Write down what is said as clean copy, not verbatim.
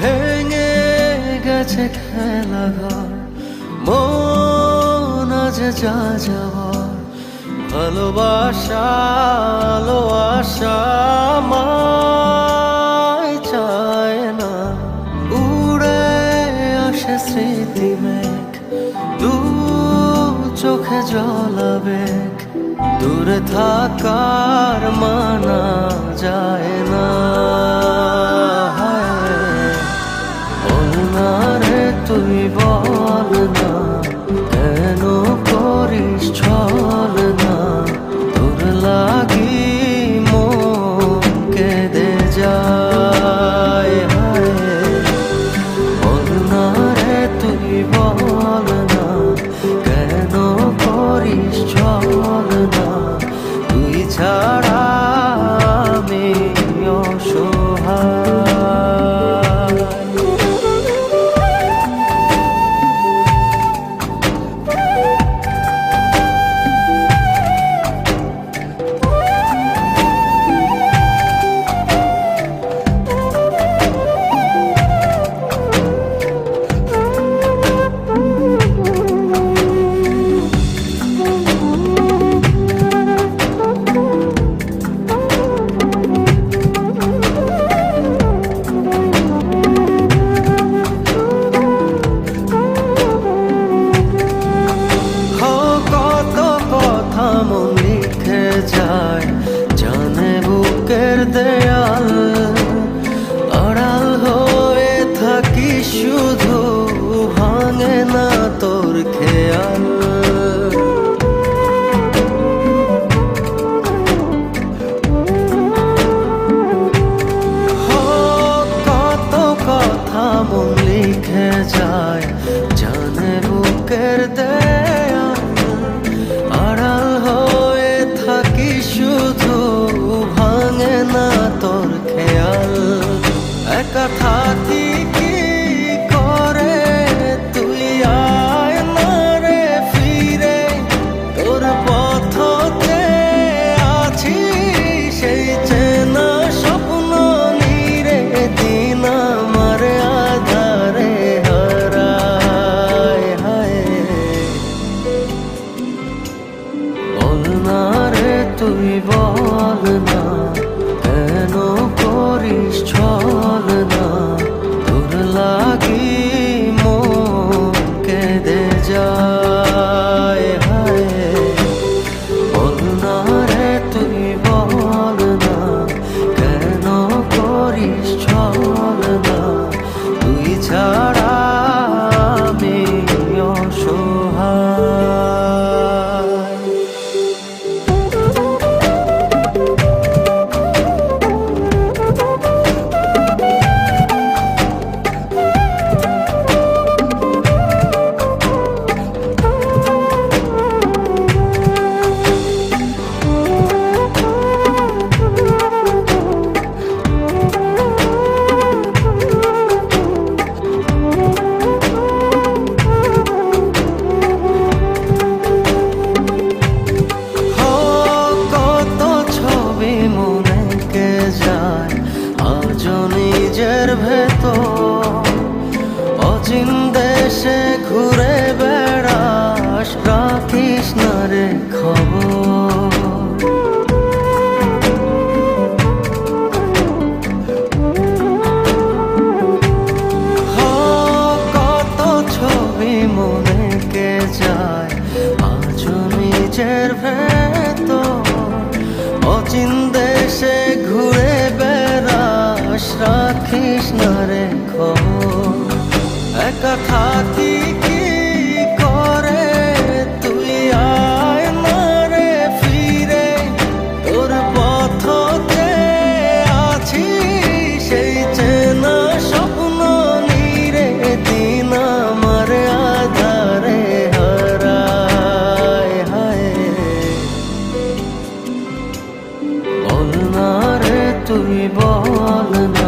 ভেঙে গেছে খেলাঘর, মন আজ যা যাওয়ার, ভালোবাসা আলো আশা আমায় চায় না। উড়ে আসে স্মৃতি মেঘ, দু চোখে জল আবেগ, দূরে থাকার মানা যায় না। তুই বল না কেন করিস ছল না, তোর লাগি মন কেঁদে যায়। বল না রে তুই বল না কেন করিস ছল না, তুই ছাড়া আমি অসহায়। জানে বুকের দেয়াল, আড়াল হয়ে থাকি শুধু, ভাঙে না তোর খেয়াল। কত কথা মন লিখে যায়, জানে বুকের দেয়াল, আড়াল হয়ে থাকি শুধু, ভাঙে না তোর খেয়াল। একা থাকি কি করে তুই আয় না রে ফিরে, তোর পথতে আছি সেই চেনা স্বপ্ন নিরে, দিন আমার আধারে হারায়। হায় বল না রে তুই বল না কেন করিস ছল না, তোর লাগি মন কেঁদে যায়। বল না রে তুই বল না কেন করিস ছল না, তুই ছাড়া আমি অসহায়। নিজের ভেতর অচিন দেশে ঘুরে বেড়াস, রাখিস না রে খবর। কত ছবি মনে কে যায়, আজ নিজের ভেতর অচিন দেশে ঘুরে বেড়াস, রাখিস না রে খবর। একা থাকি কি করে তুই আয় না রে ফিরে, তোর পথতে আছি সেই চেনা স্বপ্ন নিরে, দিন আমার আধারে হারায়। বল না রে তুই বল না